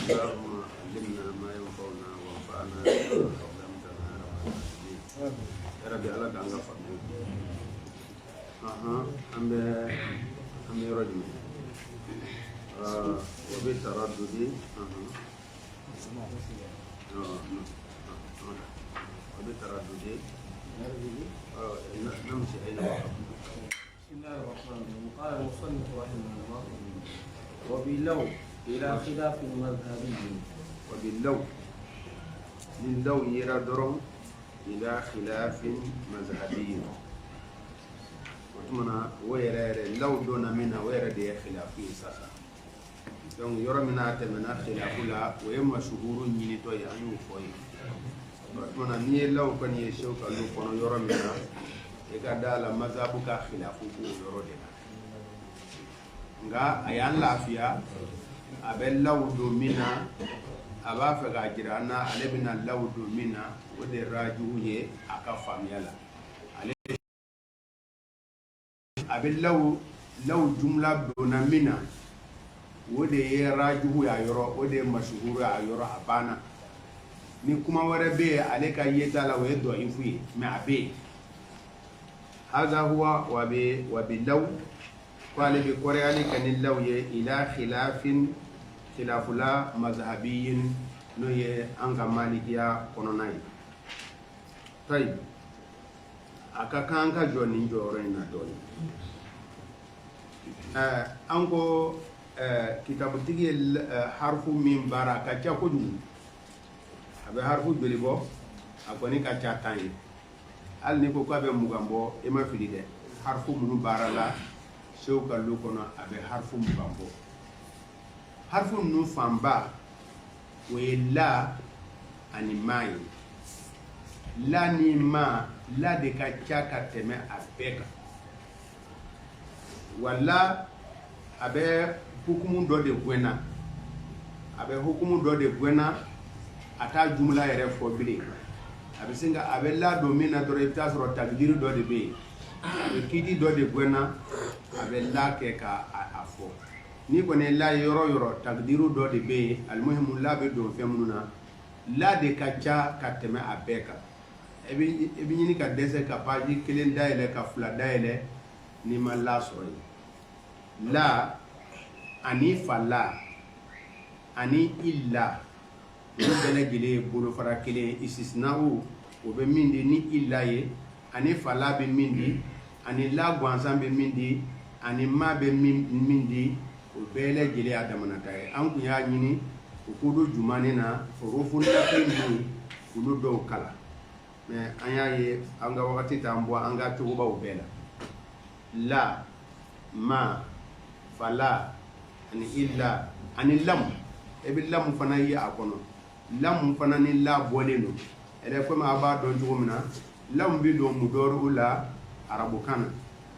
اللهم علمنا ما ينفعنا وانفعنا بما علمتنا يا رب على كان غفر أم رجل وبالتردد وبالتردد نمشي أين بسم الله الرحمن الرحيم. قال المصنف رحمه الله وباللو إلى خلاف مذهبي وباللو للو يرى درم إلى خلاف مذهبي وتمنى ويرى لو دون منا ويرى دي خلافي ساسا donc yoro mina temena khilafu la o yema shuhuru nyini to ya yu foyi mana ni law kan ye show ka lu kono yoro mina e ga dala mazhabu ka khilafu ko yoro de nga ayan lafiya abe law do mina aba fa ga jirana ale bina law do mina o de raju ye aka famiyala ale abe law jumla do na mina wode ye rajuhu ya yoro wode mashhuru ya yoro abana ni kuma wara be ale ka yeta la we do ifu me abe hadha huwa wa bi law qala bi qur'ani kan law ye ila khilafula mazhabiyyin no ye anga malikiya kono nay tay aka kanka joni joro ina doni anko kitabu tigi harfu min bara ka ca kojugu abe harfu joli bɔ a kɔni ka ca tan ye hali ni ko k'a bɛ mugan bɔ i ma fili dɛ harfu minnu baara la sew ka lu kɔnɔ a bɛ harfu mugan bɔ harfu ninnu fanba o ye la ani ma ye la ni ma la de ka ca ka tɛmɛ a bɛɛ kan wala a bɛ hukumu dɔ de gɛnna a bɛ hukumu dɔ de gɛnna a t'a jumla yɛrɛ fɔ bilen a bɛ sin ka a bɛ la don min na dɔrɔn i bɛ taa sɔrɔ takdiri dɔ de bɛ yen a bɛ kiiti dɔ de gɛnna a bɛ la kɛ ka a fɔ ni kɔni la ye yɔrɔ yɔrɔ takdiri dɔ de bɛ yen alimuhimu la bɛ don fɛn minnu na la de ka ca ka tɛmɛ a bɛɛ kan i bɛ ɲini ka dɛsɛ ka paji kelen dayɛlɛ ka fila dayɛlɛ n'i ma la sɔrɔ yen la ani fala ani illa olu bɛɛ lajɛlen bolofara kelen istisnaw o bɛ min di ni illa ye ani fala bɛ min di ani la gansan bɛ min di ani ma bɛ min di o bɛɛ lajɛlen y'a damanata ye an kun y'a ɲini o ko do jumani na hurufun latin ninnu olu dɔw kala mais an y'a ye an ka wagati t'an bɔ an ka cogobaw bɛɛ la ma fala ani illa ani lam e bi lam fana yi a kono lam fana ni la bɔlen do ɛrɛ comme a b'a dɔn cogo min na lam bi don mudɔriw la arabukan na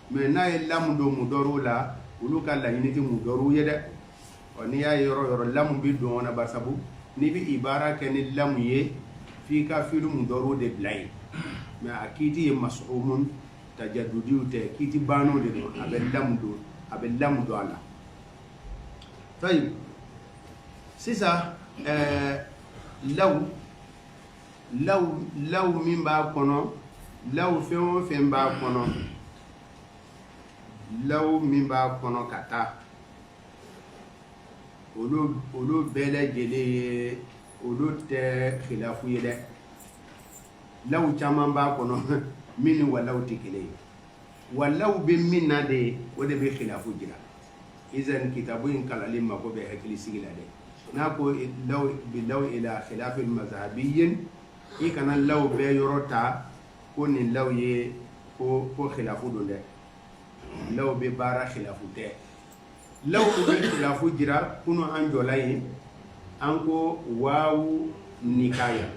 mais n'a ye lam don mudɔriw la olu ka laɲini tɛ mudɔriw ye dɛ n'i y'a ye yɔrɔ yɔrɔ lam bi don na basabu n'i bi ibara kɛ ni lam ye f'i ka filu mudɔriw de bila yen mais a kiiti ye masuhumun tajadudiw tɛ kiiti baanaw de don a bɛ lam don a la طيب سيسا لو من با كونو لو فين با كونو لو من با كونو كاتا ولو بلا جلي ولو ت خلافو يده لو چامان با كونو من ولو تكلي ولو بمن ده وده بخلافو جرا إذن كتابين كالالين ما كو بهكلي سيغلا دي ناكو لو إلى خلاف المذهبي إي كان لو بيروتا كون لو ي كو خلافو دون ده لو ببارا خلافو ده لو خلافو جرا كونو أنجو لاي أنكو واو نكايا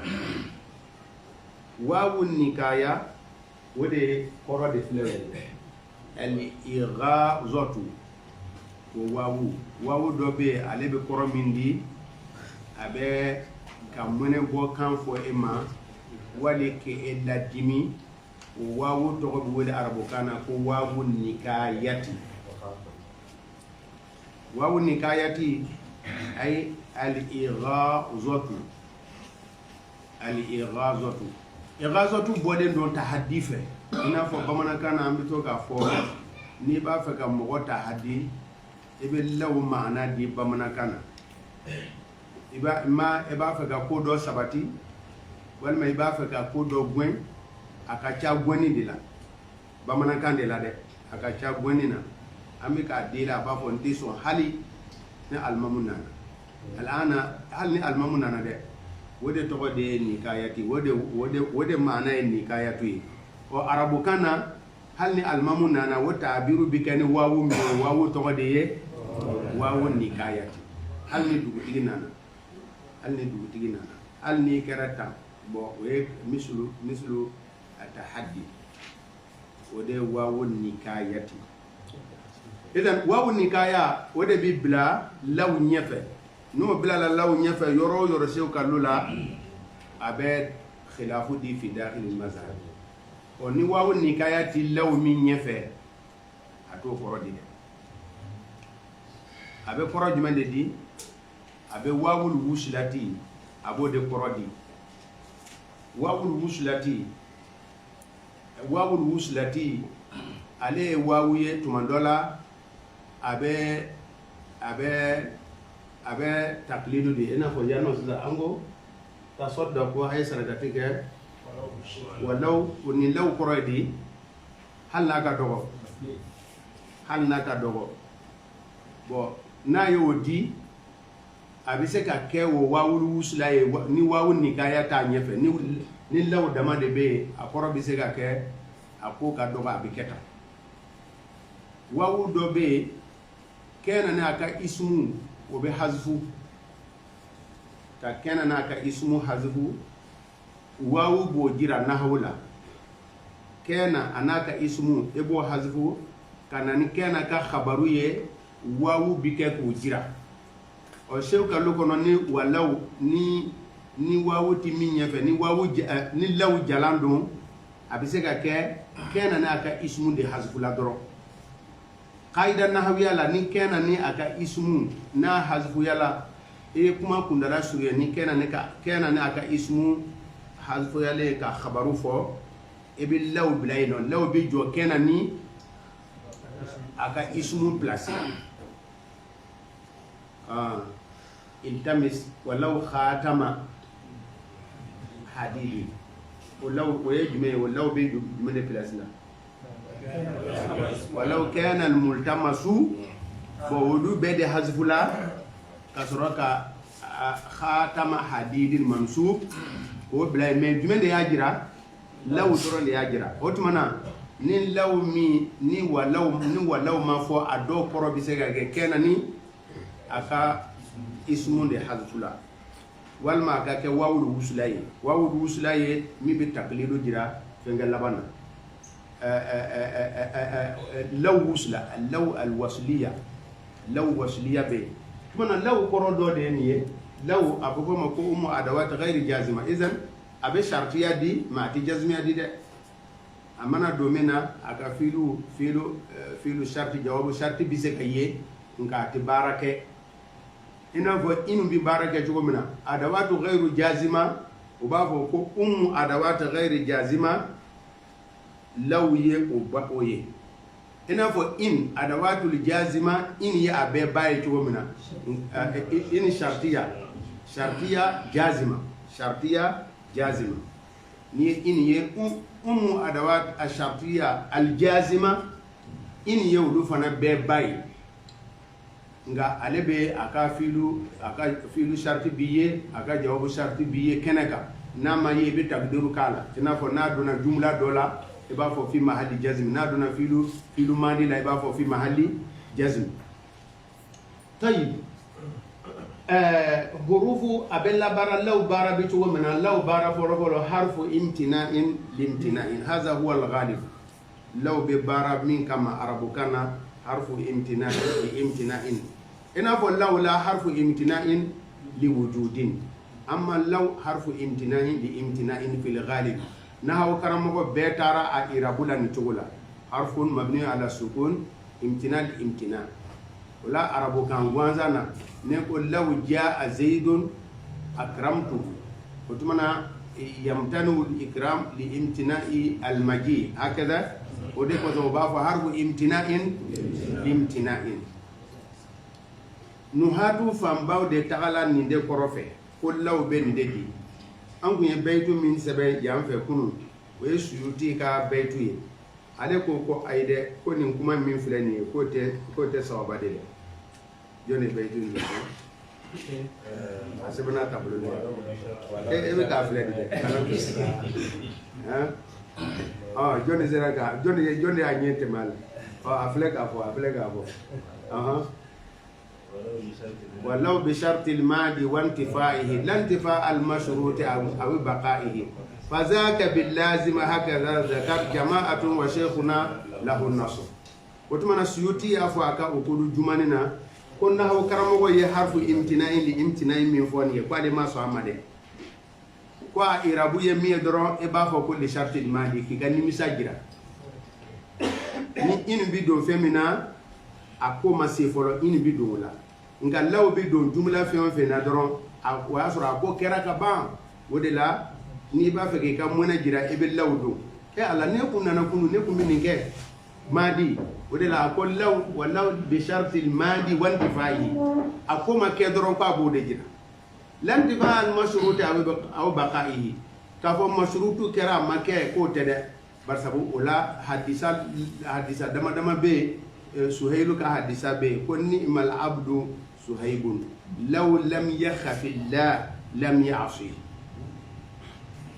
واو نكايا ودي قرى دي فلوين الإغاظة wawu dɔ bɛ yen ale bɛ kɔrɔ min di a bɛ ka mɔnɛ bɔ kan fɔ e ma wali k'e ladimi o wawu tɔgɔ bɛ wele arabukan na ko wawu nikayati wawu nikayati ay al-ighazatu ighazatu boden don tahaddi fe ina fo bamanankan na ambito ka fo ni ba fe ka mo tahaddi ibe law maana di bamanankan iba fe ka ko do sabati wal may ba fe ka ko do gwen aka cha gwani dila bamanankan de la de aka cha gwani na amika dila ba fo ndiso hali ni almamunna al'ana hal ni almamunna de wode to de nikayati wode maana nikayatu o arabu kana hal ni almamunna na wata abiru bikani wawu to de ye wawu nikayati hal ni dugutigi nana hal ni karata bo we mislu atahaddi wode wawu nikayati idan wawu nikaya wode bi bla law nyefe no bla la law nyefe yoro sew kalula abe khilafu di fi dakhil al mazhab oni wawu nikayati law min nyefe ato korodi abe korodi mande di abe wawul wuslati abode korodi wawul wuslati ale wawuye tumandola abe taklidu di ena fo yano sa ango tasadda ko ay sanata tike walau ni law korodi hal naka dogo bo na yodi abise ka ke wo wawul wusla ni wawun ni kaya ta nyefe ni law dama de be akoro bise ka ke ako ka dogo abiketa wawu do be kena na ka ismu o be hazfu ta kena na ka ismu hazfu wawu bo jira nahawla kena anaka ismu ebo hazfu kana ni kena ka khabaru ye wawu bike ko jira o sew ka lokono ni walaw ni wawu ti minya fe ni wawu ni law jalando abise ka ke kena na ka ismu de hazfu la doro qaida nahwiya la ni kena ni aka ismu na hazfu yala kuma kundara suriya ni kena ni aka ismu hazfu yale ka khabaru fo bil law bilayno law bi jo kena ni aka ismu place iltamis walau khatama hadidi walau wayjme walau bi jume place la ولو كان الملتمس فودو بده حذفلا كسرك خاتم حديد المنصوب هو بلا من جمن ياجرا لو ترى ياجرا اوتمنا ni law mi ni walau ma fo ado poro bi sega ke kenani aka ismu de hazfula wal ma ka ke wawul wuslaye mi bi taqlidu jira fenga labana لو وصلة اللو الوصلية لو وصلية به كمان لو كردو دينيه لو أبوكو مكو أدوات غير جازمة إذن أبي شرطية دي ما تجازمية دي ده أمانا دومينا أكا فيلو شرط جواب شرط بيسك أيه نكا تبارك إنا فو إنو ببارك جوكو منا أدوات غير جازمة وبافو كو أدوات غير جازمة lawye oye ina fo in adawatul jazima in ya abe baye chomina in shartiya jazima ni in ye adawat ashartiya aljazima in ye wudu fana be baye nga alebe aka filu sharti biye aka jawabu sharti biye keneka nama ye be takdiru kala ina fo na dona jumla dola ibafo fi mahalli jazm na dona filu madi la ibafo fi mahalli jazm طيب hurufu abella bara law bara bitu min law bara foro harfu imtina'in limtina'in hadha huwa al-ghalib law bi bara min kama arabu kana harfu imtina'in ina fo law la harfu imtina'in li wujudin amma law harfu imtina'in li imtina'in fil ghalib نحو كرمه بيتارا إرابولا نتوغولا حرف مبني على سكون امتناع الامتناع ولا عربو كان غوانزانا نقول لو جاء زيد أكرمته وتمنى يمتنع الإكرام لامتناع المجيء هكذا وديك وضوبا فحرف امتناع لامتناع نهاتو فامباو دي تغالا نيندي كوروفي قل لو بين دي أنكو يبيتو من سبين جانفي كنو ويسيوتي كا بيتو ale ko ayde ko nin kuma min filani ko te sawaba de joni baytu ni asebana tablo ne be ka filani de ah joni zera ka joni a nyente mal afleka fo ولو بشرط الماضي وانتفائه لا انتفاء المشروط أو بقائه فذاك باللازم هكذا ذكر جماعة وشيخنا له النصر وتمنى السيوطي أفواك أقول جماننا كنا هو كرمه يحرف امتناع لامتناع من فوني قال ما صامده kwa irabu ye mi doro e ba fo ko le charte الماضي ki gani misagira ni in bi do femina akoma se folo in bi do la nga law bi do jumla fe na doro wa sura ko kera ka ban wodela ni ba fe ke ka mona jira e be law do e ala ne kunna na kunu ne kumi ninge madi wodela ko law wala bi shart al madi wa intifai akoma ke doro ko abode jira lan difa al mashrut aw baqaihi ka fo mashrutu kera make ko tede barsabu ola hadisa dama be suhailu ka hadisa be ko ni'mal abdu suhaibun law lam yakhaf Allah lam ya'si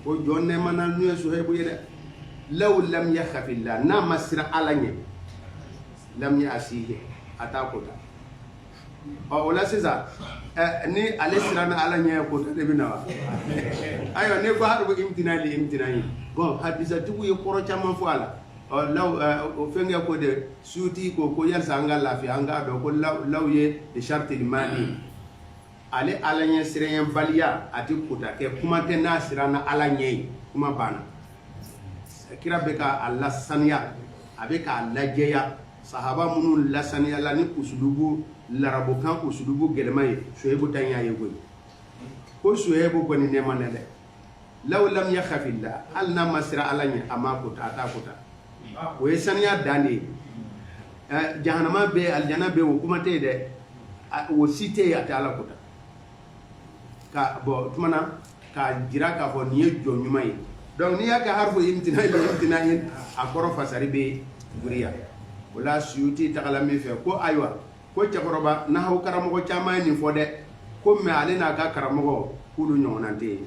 ko jonne manal nu suhaibu yede law lam yakhaf Allah na masra alanye lam ya'si atakota o la siza ni alisrana alanye ko de binawa ayo ne ko harbu imtinani bon hadisa tubu ye koro chama fo ala law o fenge ko de suti ko yal sanga la fi anga do ko law ye de charte di mani ale alanye siren balia ati kuta ke kuma te na sirana alanye kuma bana kira beka Allah saniya abeka Allah jeya sahaba munun la saniya la ni usulubu larabo kan usulubu gelmay Shuaybu tanya yego ko Shuaybu ko ni ne manade law lam yakhaf Allah alna masra alanye amako tata kota o yesanya dani jahannama be aljana be wo kuma te de wo site ya tala kota ka bo tumana ka jira ka fo ni jo nyumai donc ni ya ka harfu imtinai akoro fasari be buriya wala suyuti takalami fe ko aywa ko cakoroba na haw karamo chama ni fo de ko me ale na ka karamo kulu nyonante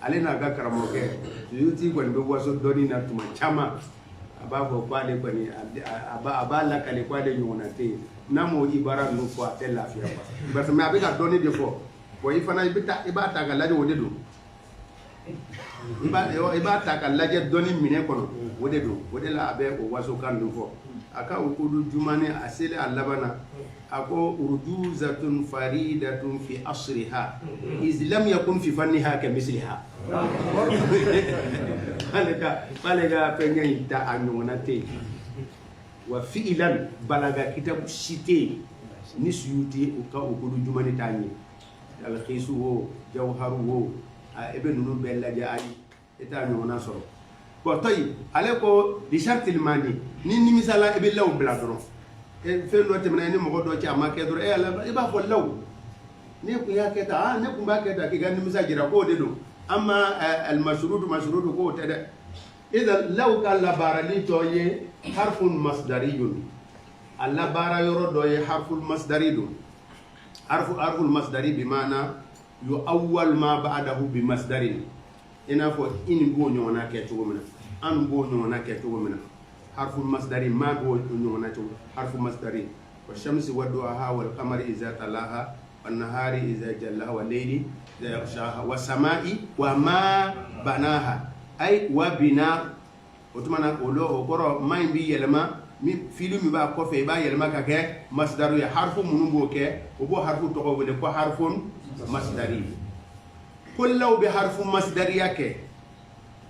ale na ga karamo ke yuti ko ndo waso doni na tuma chama ababo kwale ko ni abala kale kwale nyonate namo ibara no ko atela afia ba parce me abika doni de fo ko ifana ibata ga laje wode do ibata ga laje doni mine kono wode do wode la abe o waso kan do fo aka ukudu jumane asile alabana ako urjuzatun faridatun fi asriha iz lam yakun fi fanniha kamisliha balega penga ita anyonate wa fi'lan balaga kitab cité ni suyuti uka ukudu jumane tani al khisu wo jawharu wo ebe nunu bella jaani eta nyona soro ko tay ale ko di shartil mani ni misala ebe law bladro e fe no temna ni mo do ci amake do e ala e ba fo law ni ku ya keta ne ku ba keta ki gandi misajira ko de do amma al mashrud ko tada idan law kala barali to ye harfun masdariyun alla bara yoro do ye harful masdaridun harful masdari bi maana yu awwal ma ba'dahu bi masdarin ina fo in go nyona ke to gomna an go nyona ke to gomna harful masdari ma go nyona to harful masdari wa shamsi wa duha wal qamari iza talaha wan nahari iza jallaha wal layli iza yaghshaha was samai wa ma banaha ay wa bina otumana olo okoro maybi yelma mi filumi ba ko fe ba yelma ka ke masdaru ya harfu munumbo ke obo harfu to ko wele ko harfun masdari kullu bi harfu masdariya ke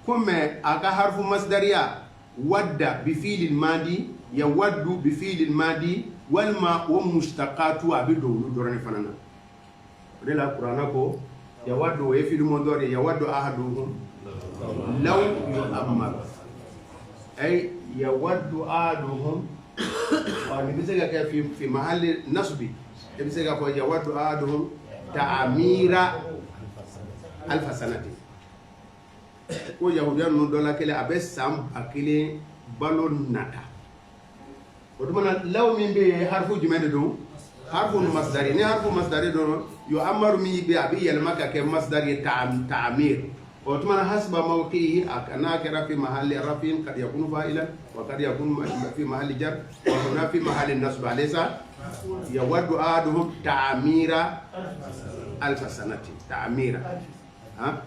comme aka harfu masdariya wadda bi fi'l madi yawaddu bi fi'l al-madi wal ma wa mushtaqatu abidu dorani fanana de la qur'ana ko yawaddu wa fi'l mudari yawaddu ahaduhum law yu'ammar ay yawaddu ahaduhum wa nibisega ka fi mahalli nasbi nibisega ko yawaddu ahaduhum ta'amira alf sanati ko yahudiyan no dola kele abe sam akile balon nata ودمنا لو من بي حرف جمال دو حرف مصدري ني حرف مصدري دو يؤمر مي بي ابي يلمك كمصدر تعمير ودمنا حسب موقعه انا كرا في محل رفع قد يكون فاعلا وقد يكون في محل جر وهنا في محل النصب ليس يود احدهم تعمير الف سنه تعمير ها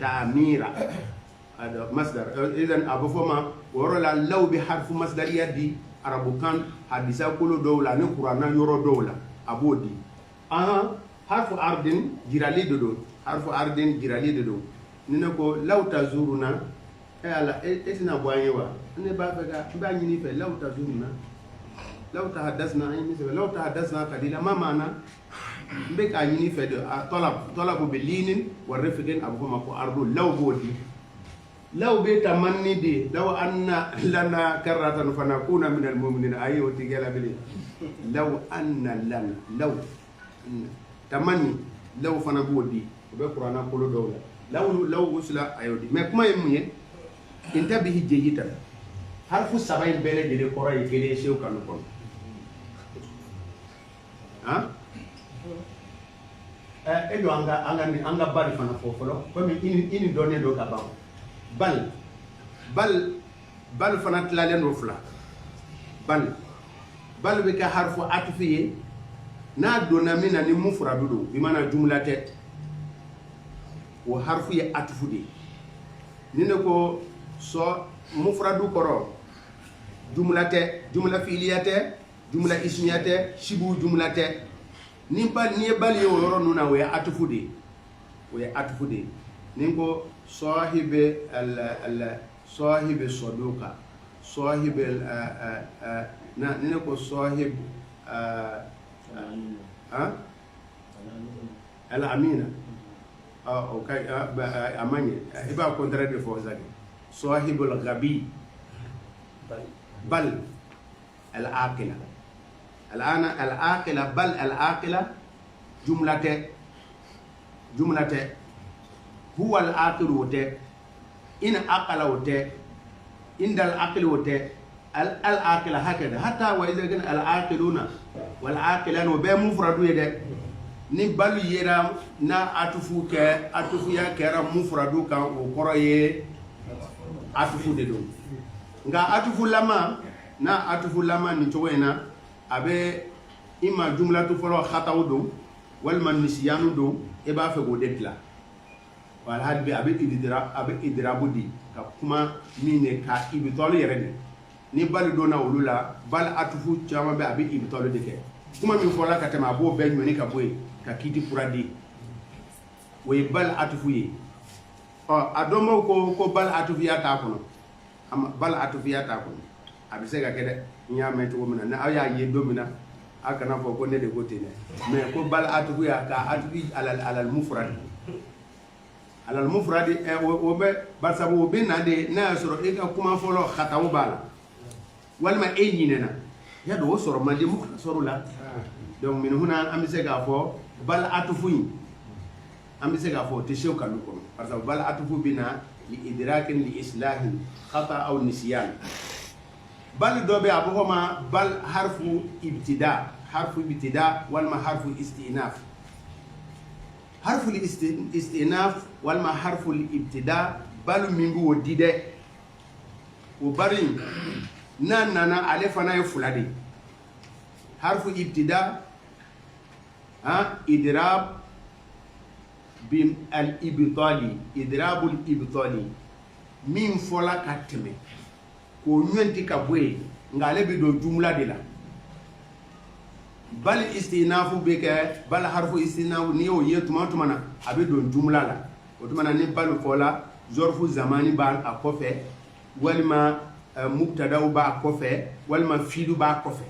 تعمير هذا مصدر اذا ابو فما ورلا لو بحرف مصدر يدي arabu kan hadisa kolo dawla ne qur'ana yoro dawla abodi harfu ardin jirali dodo harfu ardin jirali dodo nina ko law tazuruna ala etina boyewa ne ba faga ba nyini fe law tazuruna law tahaddasna ayni se law tahaddasna kadila ma mana be ka nyini fe de talabu bilinin wa rifqin abu ma ko ardu law bodi لو بيت مني دي لو أن لنا كرة فنكون من المؤمنين أيوة تجلا بلي لو أن لنا لو تمني لو فنقول دي بقرأنا كل دولة لو وصل أيوة دي ما كما يمني انتبه جيدا حرف السبعين بلد دي كورا يكلي شيء كانوا كون ها إلو أنغا باري فنفوفلو كم إني دوني دو كباو bal fanat la len rofla bal be ka harfu atfiye na dona mina ni mufradu do bi mana jumlate wa harfu ya atfudi nine ko so mufradu koro jumlate jumla fi'liyate jumla ismiyate shibu jumlate ni bal yo yoro nuna wa atfudi ninko صاحب صاحب الصدوقة صاحب نقول صاحب الأمينة أوكي أماني إبا كونترا دي فوزاك صاحب الغبي بل العاقلة الآن العاقلة بل العاقلة جملة هو العاقل وته إن أقل وته إن العقل وته العاقل هكذا حتى وإذا كان العاقلون والعاقلان وبمفرد يده نبالو يرام نا أتفو يا كرام مفردو كان وقرأي أتفو ددو nga atufu lama ni towena abe ima jumlatu folo khataw do wal man nisyanu do e ba fe go detla wal hadbi abe idrabu di ka kuma mine ka ibitolu yere ni bal do na ulula bal atufu chama be abe ibitolu de ke kuma min fola ka tema bo be nyoni ka boy ka kiti puradi we bal atufu yi adomo ko bal atufu ya ta kono bal atufu ya ta kono abise ga kede nyame to mina na aya ye domina aka na ko ne de gote ne mais ko bal atufu ya ka atufi alal mufrad alal mufrad o be basabu be na de na soro e ka kuma folo khataw bala walma e nyinena ya do soro ma de mu soro la donc min huna amise ga fo bal atufu yi amise ga fo te shew kanu ko parce que bal atufu bina li idrakin li islahin khata aw nisyan bal dobe abuhuma bal harfu ibtida wal ma harfu istinaf harfu istinaf wal ma harfu ibtida bal mingu wodide o bari nana alefana fulade harfu ibtida idrab bim al ibtali idrabul ibtali min fola katme ko nyenti ka boy ngale bi do jumla de la bal istinafu be ke bal harfu istinafu ni o yetuma tumana abe do jumla la o tumana ni bal fola zorfu zamani bal akofe walma mubtadaw b'a kɔfɛ walima fiilu b'a kɔfɛ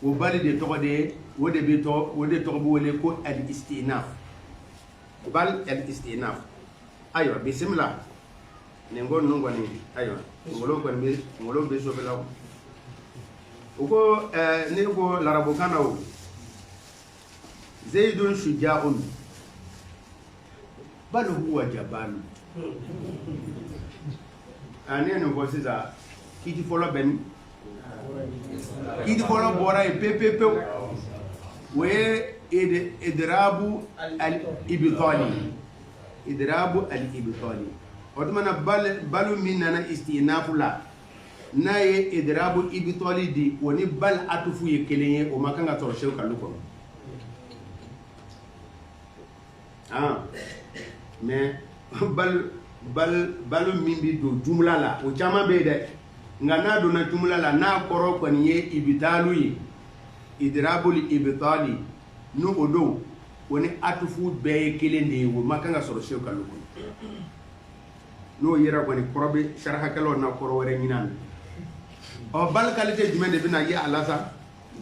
o bali de tɔgɔ de o de tɔgɔ bɛ wele ko al-istinaf bal al-istinaf ayiwa bisimila nin ko ninnu kɔni ayiwa ngolo bɛ sobela o ko ne ko larabukan na o zaidun shuja'un bal huwa jaban ne nin fɔ sisan kiti fɔlɔ bɛ min kiti fɔlɔ bɔra yen pepepewu o ye idrabu al-ibtali o tuma na balu min nana istinafu la n'a ye idrabu ibtali di o ni bal atufu ye kelen ye o ma kan ka sɔrɔ sew kalu kɔnɔ mais balu min bi don jumla la o caman bɛ yen dɛ nka n'a donna jumla la n'a kɔrɔ kɔni ye ibtalu ye idrabul ibtali n'o o don o ni atufu bɛɛ ye kelen de ye o ma kan ka sɔrɔ sew kalu kɔnɔ n'o yɛrɛ kɔni kɔrɔ bɛ sarakakɛlaw na kɔrɔ wɛrɛ ɲinan na ɔ bal qualité jumɛn de bɛna ye a la sa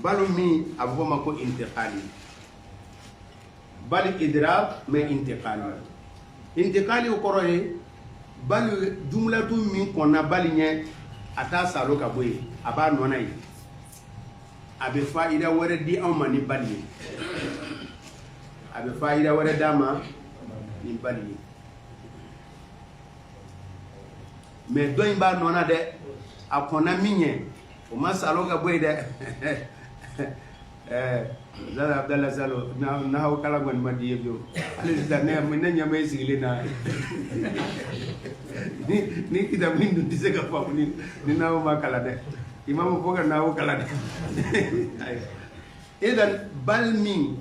balu min a bɛ fɔ o ma ko intiqali bal idrab mais intiqali o kɔrɔ ye bali jumlatu min kɔnna bali ɲɛ a t'a salo ka bɔ yen a b'a nɔna ye a bɛ fa'ida wɛrɛ di anw ma ni bali ye a bɛ fa'ida wɛrɛ d'a ma ni bali ye mais dɔ in b'a nɔna dɛ a kɔnna min ɲɛ o ma salo ka bɔ yen dɛ Zala Abdallah Salo na haw kala gon ma di yo ale da ne nyame sigilen na ni kita min dun dise ka fa ni na ma kala de imam ko ga na haw kala de idan balmi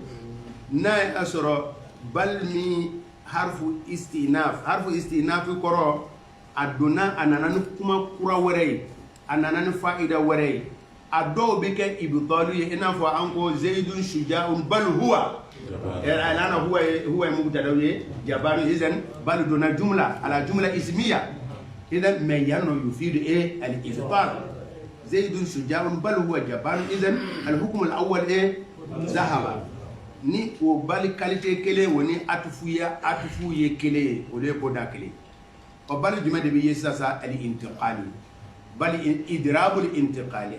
na asoro balmi harfu istinaf koro aduna anana kuma kura wore anana fa'ida wore a dɔw bɛ kɛ ibtalu ye i n'a fɔ an ko zaidun shuja'un bal huwa alana huwa ye mubtada ye jabaru idan bal dona jumla ala jumla ismiya idan mais yanno yufidu al-ibtal zaidun shuja'un bal huwa jabaru idan al-hukm al-awwal zahaba ni o bal qualité kelen woni atufu ye kelen o de ko da kelen o bal jumla de bi yesa al-intiqali بل إضراب الانتقالي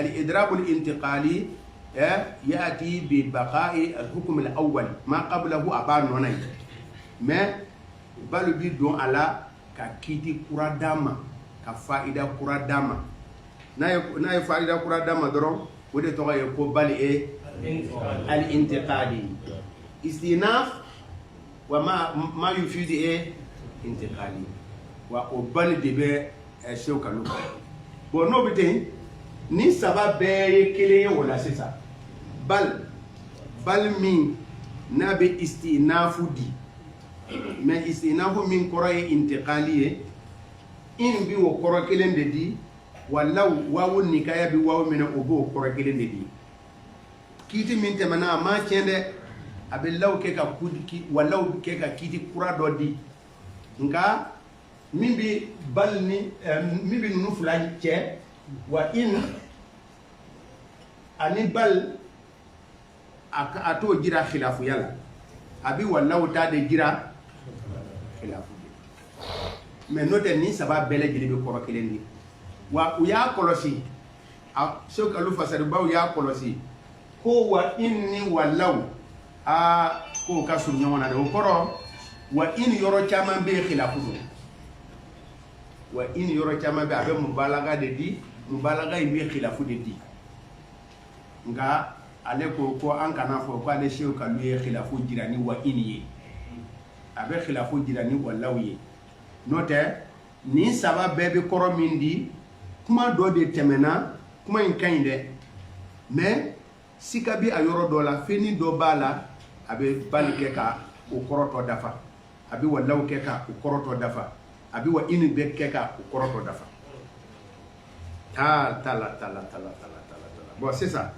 الإضراب الانتقالي يأتي ببقاء الحكم الأول ما قبله أبان نوني ما بل بدون على ككيتي كرة داما كفائدة كرة داما ناي فائدة كرة داما درو ودي توغا يكو بل الانتقالي استئناف وما يفيد انتقالي wa o bali de bɛ sew kalu bon n'o bɛ ten ni saba bɛɛ ye kelen ye o la sisan bal min n'a bɛ istinafu di mais istinafu min kɔrɔ ye intiqali ye in bi o kɔrɔ kelen de di walaw wawu nikaya bi wawu minɛ o b'o kɔrɔ kelen de di kiiti min tɛmɛna a ma tiɲɛ dɛ a bɛ law kɛ ka walaw kɛ ka kiiti kura dɔ di nka min bi bal ni min bi nunu fila cɛ wa in ani bal a t'o jira khilafuya la a bi walaw ta de jira khilafu mais n'o tɛ ni saba bɛɛ lajɛlen bɛ kɔrɔ kelen di wa u y'a kɔlɔsi a Sheikh Alu Fasaribaw y'a kɔlɔsi ko wa in ni walaw k'o ka surun ɲɔgɔn na de o kɔrɔ wa in yɔrɔ caman bɛ yen khilafu don wa in yɔrɔ caman bɛ a bɛ mubalaga de di mubalaga in bɛ khilafu de di nka ale ko an kana fɔ ko ale Sheikh Alu ye khilafu jira ni wa in ye a bɛ khilafu jira ni walaw ye n'o tɛ nin saba bɛɛ bɛ kɔrɔ min di kuma dɔ de tɛmɛna kuma in ka ɲi dɛ mais sika bi a yɔrɔ dɔ la fɛnnin dɔ b'a la a bɛ bali kɛ ka o kɔrɔtɔ dafa a bɛ walaw kɛ ka o kɔrɔtɔ dafa a bɛ wa in bɛ kɛ ka o kɔrɔtɔ dafa tala bon sisan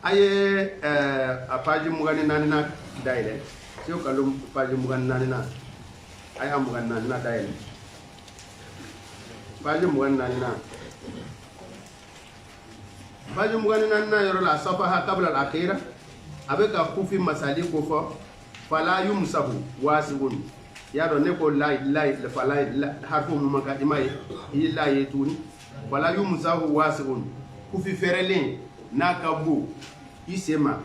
a ye a page 24 dayɛlɛ Sheikh Alu page 24 a y'a 24 dayɛlɛ page muganna yoro la safaha qabla al-akhira abeka kufi masali ko fo fala yumsahu wasibun ya do ne ko la fala harfu maka imai illa yetuni fala yumsahu wasibun kufi ferelen nakabu isema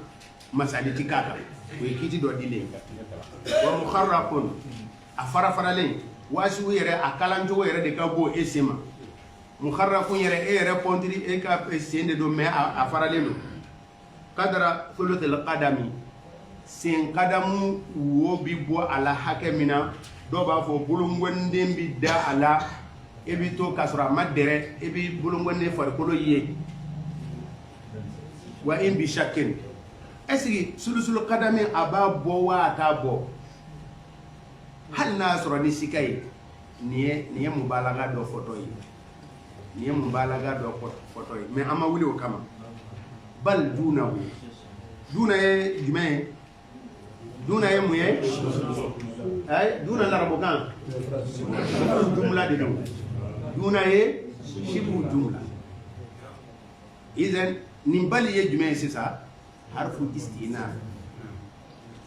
masali tikaka we kiti do dile wa mukharraqun afara faralen wasu yere akalanjo yere de kabo esema mukharraqun yere pontri e ka sende do me afaralen kadara thuluthil qadami sin qadamu wo bi bo ala hakemina do ba fo bulungwende bi da ala ebi to kasra madere ebi bulungwende farkolo ye wa in bi shakin esigi sulusul qadami aba bo wa ta bo hal na sura ni sikai niye mubalaga do photo yi niye mubalaga do photo yi mais ama wuli o kama bal dunahu duna ye jume duna ye muye ay duna la rabokan jumla de do duna ye shibu jumla idan ni bal ye jume sisa harfu istina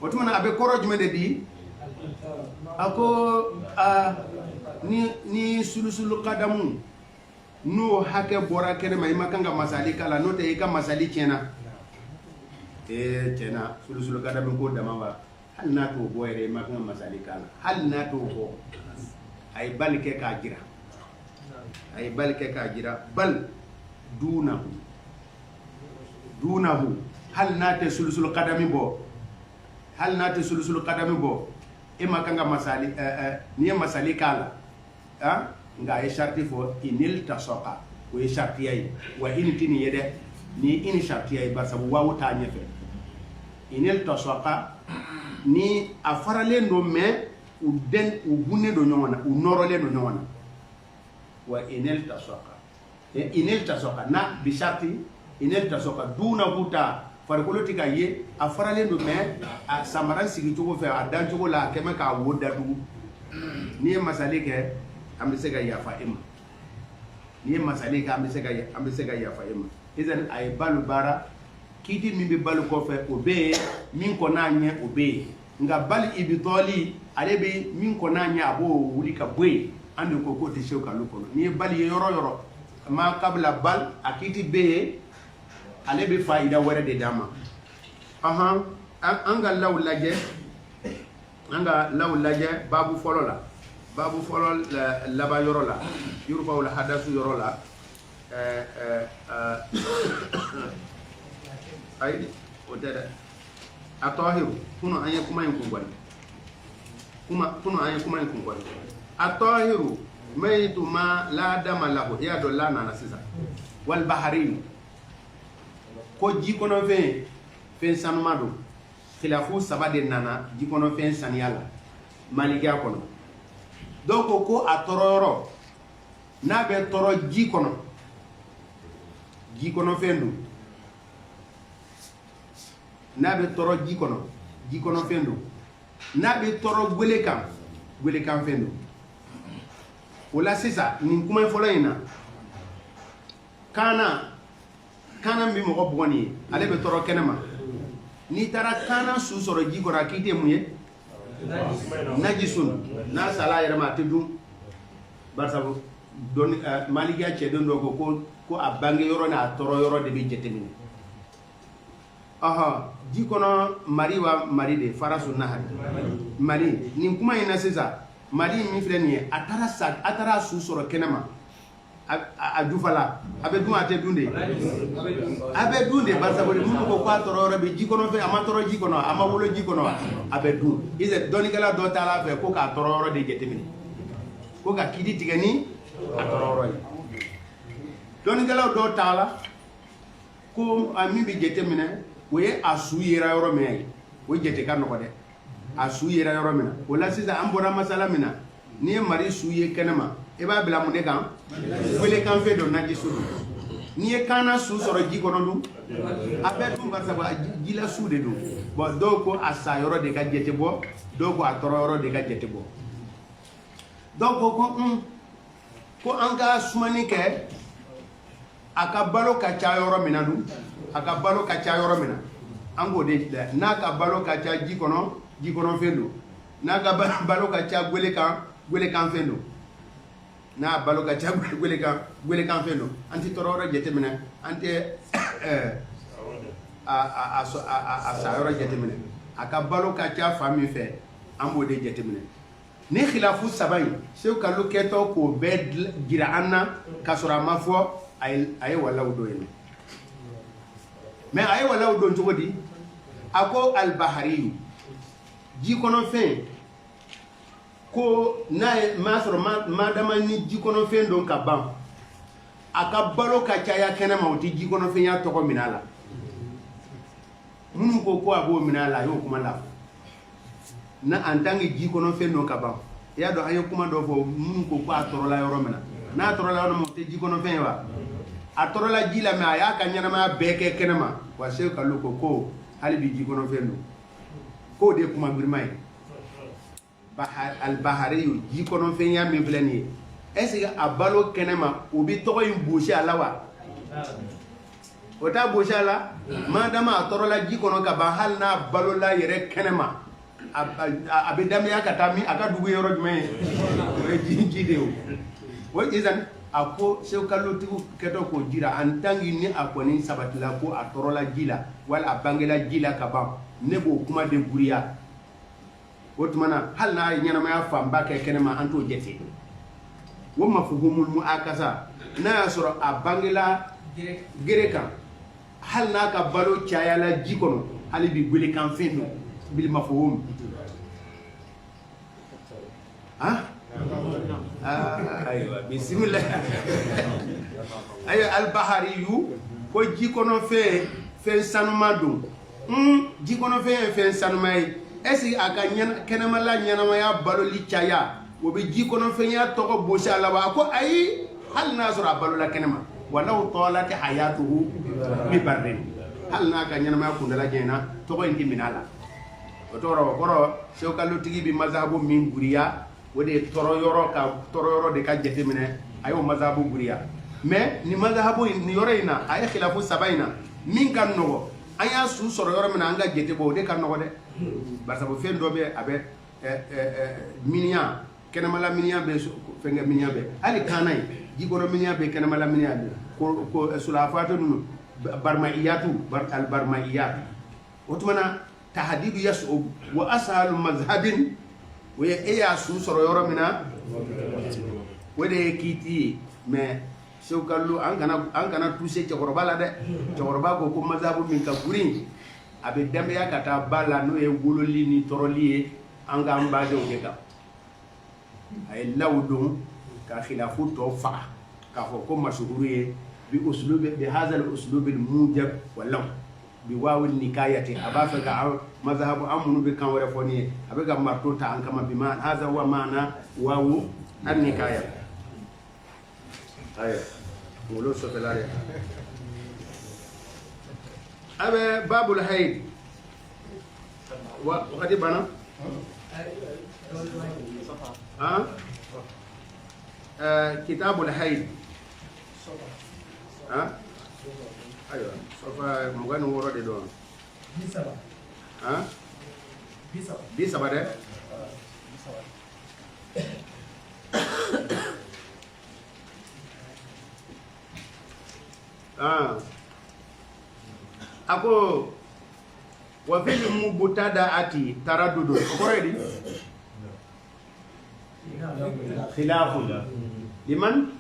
otuma abe koro jume de di ako ni sulusul qadamu no hake bora kene mai makanga masali kala no te ka masali chena chena sulusul qadamu ko dama hal na to boyre makanga masali kala hal na to ko ay balke ka jira bal dunahu hal na te sulusul qadami bo e makanga masali ni masali kala nga ay sharti fo inil tasoqa wa sharti ay wa intini yede ni in sharti ay basabu wawu ta nyefe inil tasoqa ni afarale no me u bunne do nyona u norole do nyona wa inil tasoqa na bi sharti inil tasoqa duna buta farikolo tika ye a faralen do me a samaran sigi cogo fe a dan cogo la keme ka woda du ni masali ke ambe ga yafa ima ni masali ke ambe ga yafa ima izan ay balu bara kiti mimbe balu ko fe obe min ko na nye obe nga bal ibitoli alebe min ko na nya abo wuli ka bwe ande ko te shew ka lukono ni bal yoro ma kabla bal akiti be ale be faida wara de dama anga lawlaje babu folo laba yoro la yurfa wala hadasu yoro la ay odada atahiru kuno anye kuma yin kungwani atahiru maytu ma la dama lahu ya do la na sisa wal baharin ko jikono fen sanuma do khilafu sabade nana jikono fen sanyala maliga kono donc ko atororo na be toro jikono fendu na be toro jikono fendu na be toro gwele kam fendu wala sisa ni kuma folo ina kana mi mo boni ale be toro kenema ni tara kana su soro jiko ra kite muye najisun na sala yara ma tedu barsabu don maliga che don do ko abange yoro na toro yoro de be jetemini jiko no mari de farasu nahar mari ni kuma ina sisa mari mi freni atara su soro kenema a dufala abe dun ate dunde barsa bodi mun ko kwa tororo be jikono fe ama toro jikono ama wolo jikono abe dun ize donikala do tala fe ko ka tororo de jetemini ko ga kidi tigani a tororo yi donikala do tala ko ami be jetemine we asu yera yoro me we jete kan ko de asu yera yoro mina wala sisa ambona masala mina ni mari suye kenema e ba bla mu de kan wele kan fe do naji sudu ni e kana su soro jikono du abe dum barsa ba jila sude du bo do ko asa yoro de ka jete bo do ko atoro yoro de ka jete bo do ko ko an ka sumani kɛ a ka balo ka ca yɔrɔ min na dun a ka balo ka ca yɔrɔ min na an k'o de filɛ n'a ka balo ka ca ji kɔnɔfɛn don n'a ka balo ka ca gwelekan fɛn don n'a balo ka ca gwelekan fɛn don an tɛ tɔɔrɔ yɔrɔ jateminɛ an tɛ a sa yɔrɔ jateminɛ a ka balo ka ca fa min fɛ an b'o de jateminɛ ni khilafu saba in Seku Kalilu kɛtɔ k'o bɛɛ jira an na k'a sɔrɔ a ma fɔ a ye walaw don yen mais a ye walaw don cogo di a ko albahariyu ji kɔnɔfɛn ko n'a ye m'a sɔrɔ madama ni ji kɔnɔfɛn don ka ban a ka balo ka caya kɛnɛma o tɛ ji kɔnɔfɛnya tɔgɔ minɛ a la minnu ko a b'o minɛ a la a y'o kuma la na en tant que ji kɔnɔfɛn don ka ban i y'a dɔn an ye kuma dɔ fɔ minnu ko a tɔɔrɔla yɔrɔ min na n'a tɔɔrɔla yɔrɔ min o tɛ ji kɔnɔfɛn ye wa a tɔɔrɔla ji la mais a y'a ka ɲɛnamaya bɛɛ kɛ kɛnɛma wa Seku Kalilu ko hali bi ji kɔnɔfɛn don k'o de ye kuma girima ye albahariyu ji kɔnɔfɛnya min filɛ nin ye est ce que a balo kɛnɛma o bɛ tɔgɔ in bosi a la wa o t'a bosi a la madama a tɔɔrɔla ji kɔnɔ ka ban hali n'a balola yɛrɛ kɛnɛma a bɛ danbeya ka taa min a ka dugu yɔrɔ jumɛn ye o ye ji de ye o izan a ko Seku Kalilu tigiw kɛtɔ k'o jira en tant que ni a kɔni sabatila ko a tɔɔrɔla ji la wala a bangela ji la ka ban ne b'o kuma de guriya o tuma na hali n'a ye ɲɛnamaya fanba kɛ kɛnɛma an t'o jate o mafuhumul mu'akasa n'a y'a sɔrɔ a bangela gere kan hali n'a ka balo cayala ji kɔnɔ hali bi gwelekan fɛn don bil mafhum ayiwa bisimila ayiwa albahariyu ko ji kɔnɔfɛn fɛn sanuma don ji kɔnɔfɛn ye fɛn sanuma ye est ce que a ka kɛnɛmala ɲɛnamaya baloli caya o bɛ ji kɔnɔfɛnya tɔgɔ bosi a la wa a ko ayi hali n'a sɔrɔ a balola kɛnɛma walaw tɔɔla tɛ hayatuhu bi barden hali n'a ka ɲɛnamaya kundala jɛna tɔgɔ in tɛ minɛ a la o kɔrɔ Seku Kalilu tigi bɛ mazahabu min guriya o de ye tɔɔrɔ yɔrɔ de ka jateminɛ a y'o mazahabu guriya mais ni mazahabu ni yɔrɔ in na a ye khilafu saba in na min ka nɔgɔ an y'a su sɔrɔ yɔrɔ min na an ka jate bɔ o de ka nɔgɔ dɛ barisabu fɛn dɔ bɛ a bɛ miniya kɛnɛmala miniya bɛ fɛnkɛ miniya bɛ hali kaana ye ji kɔnɔ miniya bɛ kɛnɛmala miniya bɛ ko sulafatu ninnu barmaiyatu albarmaiyat o tuma na tahadidu yasu wa ashalu mazhabin o ye e y'a su sɔrɔ yɔrɔ min na o de ye kiiti ye mais Seku Kalilu an kana touché cɛkɔrɔba la dɛ cɛkɔrɔba ko mazhabu min ka gurin a bɛ danbeya ka taa ba la n'o ye wololi ni tɔɔrɔli ye an k'an badenw de kan a ye law don ka khilafu tɔ faga k'a fɔ ko masuhuru ye bi hazal uslubil mujab walaw bi waawul nikayati a b'a fɛ ka mazhabu an minnu bɛ kan wɛrɛ fɔ nin ye a bɛ ka marto ta an kama bi ma haza wa maana waawu an nikaya ayiwa ngolo sɔfɛla de a bɛ babul haid wakati banna kitabul haid ayiwa sɔfɛ 26 de don bi saba dɛ a ko wa fil mubtadaati taraddud kore di khilafun liman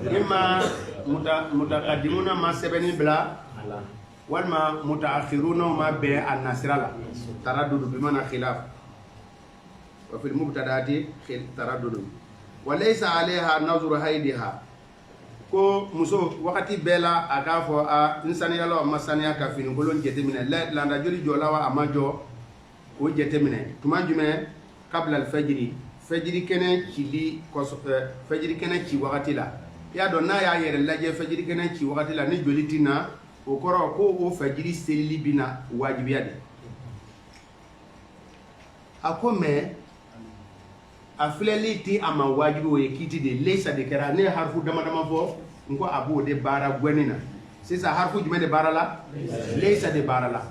imma mutaqaddimuna ma sebeni bla walma mutaakhiruna ma be an-nasra la taraddud bi mana khilaf wa fil mubtadaati taraddud wa laysa alayha nazru haydiha ko muso wakati bɛɛ la a k'a fɔ n saniyala ma saniya ka finikolon jateminɛ landa joli jɔla wa a ma jɔ o jateminɛ tuma jumɛn kabla alfajiri fajiri kɛnɛ cili fajiri kɛnɛ ci wagati la i y'a dɔn n'a y'a yɛrɛ lajɛ fajiri kɛnɛ ci wagati la ni joli tɛ na o kɔrɔ ko o fajiri selili bɛ na wajibiya de a ko mɛ afilali ti ama wajibu ye kiti de laysa de kera ne harfu dama fo ngo abu de bara gwenina c'est ça harfu jume de bara la laysa de bara la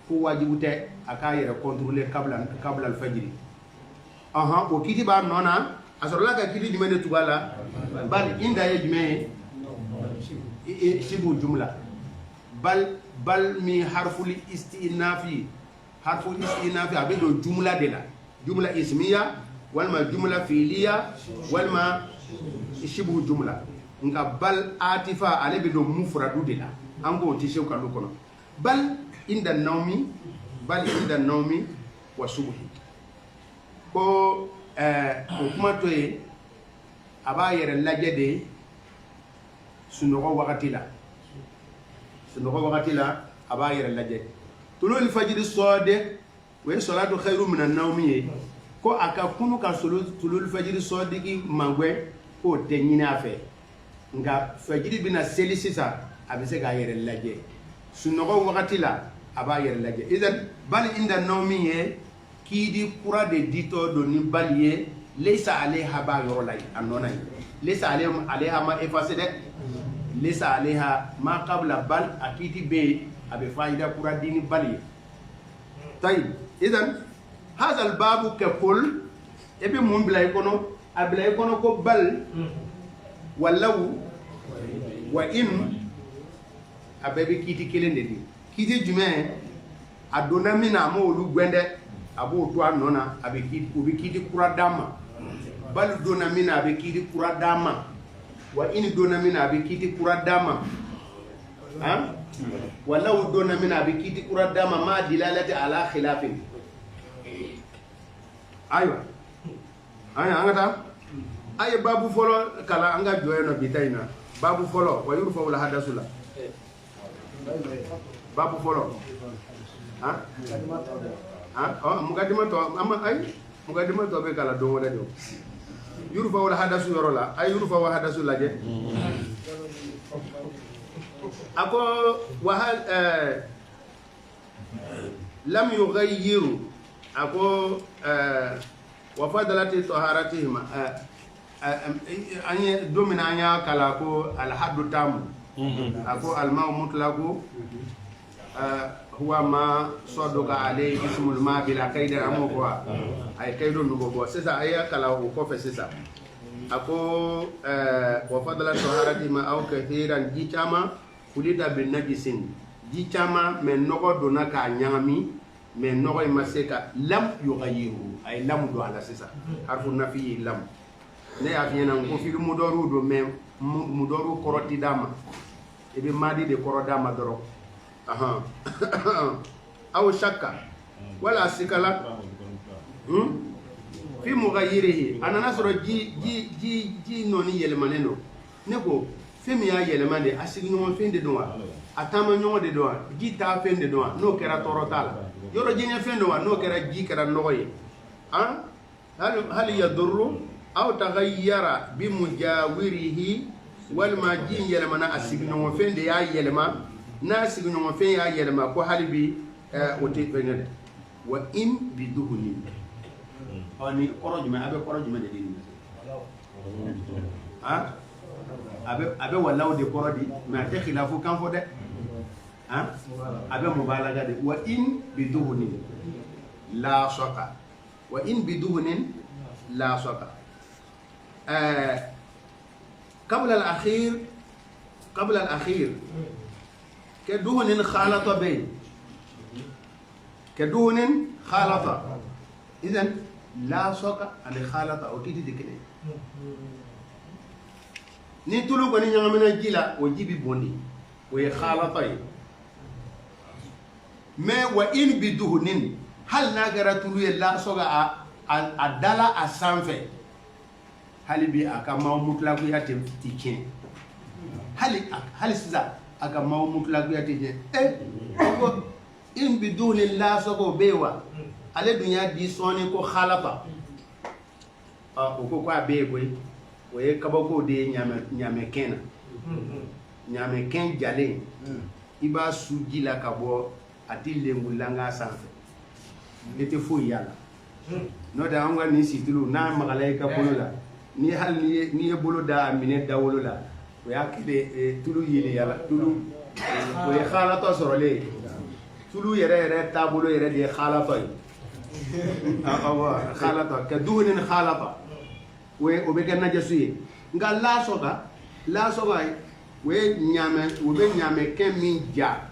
fu wajibu te aka yere contrôler qabla al fajr o kiti ba nona asorola ka kiti jume de tugala bal inda ye jume shibu jumla bal mi harful istinafi abedo jumla de la jumla ismiya walma jumla fi'liya walma shibu jumla nga bal atifa ale bedo mufradu de la ango tishe kalu kono bal inda nawmi wa subhi ko kuma to ye aba yere laje de sunogo wakati la aba yere laje tulul fajr sode we salatu khairu minan nawmi ko aka kunu ka tulul fajr sode ki mangwe ko tenyina fe nga fajr bina seli sisa abise ga yere laje sunogo wakati la aba yere laje idan bal inda nawmi kidi kura de dito do ni baliye laysa alayha ba yorolay anona laysa alayha ma effacé de laysa alayha ma qabla bal akiti be abe faida kura dini baliye tay idan hadha al babu kaful ebe mum bilay kono ablay kono ko bal wallahu wa in abe kiti kelende di kiti jume adona mina mo lu gwende abu to anona abe kiti kura dama bal dona mina abe kiti kura dama wa in dona mina abe kiti kura dama ha walau dona mina abe kiti kura dama ma dilalati ala khilafin aywa angata ay babu folo kala anga joyeno bitaina babu folo wa yurfa wala hadasula babu folo ha mukaddima to amma ay mukaddima to be kala do wala do yurfa wala hadasu yorola ay yurfa wa hadasu laje ako wa hal lam yughayyiru ako wa fadalati taharatihim anye domina anya kala ko al haddu tam ako al ma'u mutlaqu huwa ma sodoka alayhi ismul ma bila kaida amoko ay kaido nugo sisa aya kala ko fe sisa ako wa fadala taharati ma aw kathiran jichama kulida bin najisin jichama men nogo dona ka nyami men nogo maseka lam yughayyiru ay lam do ala sisa harfu nafi lam ne afiyana ko fi mudoru do men mudoru koroti dama ebe madi de korodama doro aha aw shakka wala sikala fi mughayyirihi anana soro ji noni yelemaneno neko femi ya yelemande asigi no fende do wa atama nyongo de do wa ji ta fende do wa no kera torotala yoro jinya fende wa no kera ji kera noye ha hal yadurru aw taghayyara bi mujawirihi wal ma ji yelemana asigi no fende ya yelema na sigi no fe ya yelema ko halibi wote benede wa in biduhuni oni korojuma abe korojuma de dini ha abe wallahu de korodi ma te khilafu kan fo de ha abe mubalaga de wa in biduhuni la shaka wa in biduhuni la shaka قبل الأخير كدهن خالط بين كدهن خالط إذن لا شك أن خالط أو كده كده نتلو بني يعملنا جلا وجيبي بوني ويخالطي ما وإن بدهن هل نقرأ لا شك أدلا أسانفه هل بي أكما مطلق يتيجين هل سيزا أكما مطلق يتيجين إن بدون الله سوكو بيوا على الدنيا دي سوني كو خلطة وكو بيبوي ويه كبوكو دي نيامي كينا نيامي كين جالين إبا سوجي لا كبو أتي لنغو لنغا سانفي نتفو يالا n'o tɛ an ka nin situlu n'a magala i ka bolo la ni hali n'i ye bolo da a minɛ dawolo la o y'a kɛlen tulu yeleyala tulu o ye halatɔ sɔrɔlen ye tulu yɛrɛ taabolo yɛrɛ de ye halatɔ ye halatɔ ka dumuni ni halatɔ o bɛ kɛ najasu ye nka lasɔga o bɛ ɲaamɛkɛ min ja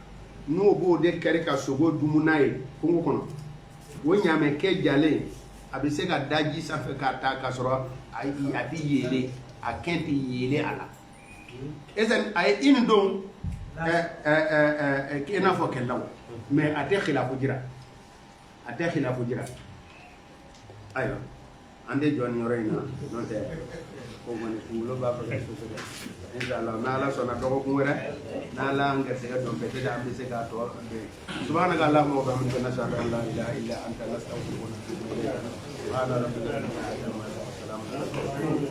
n'o b'o de kɛri ka sogo dumu n'a ye kungo kɔnɔ o ɲaamɛkɛ jalen a bɛ se ka daji sanfɛ k'a ta k'a sɔrɔ a tɛ yele a kɛn tɛ yele a la a ye i ni don i n'a fɔ kɛlaw mais a tɛ khilafu jira ayiwa an tɛ jɔ nin yɔrɔ in na n'o tɛ ko kɔni kunkolo b'a fɛ ka soso dɛ inshallah n'ala sɔnna dɔgɔkun wɛrɛ n'ala an gɛrɛsɛgɛ dɔn peut-être an bɛ se k'a tɔ subhanaka allahumma wa bihamdika nashhadu an la ilaha illa anta nastaghfiruka wa natubu ilayk subhana rabbika rabbil izzati amma yasifun wa salamun ala al mursalin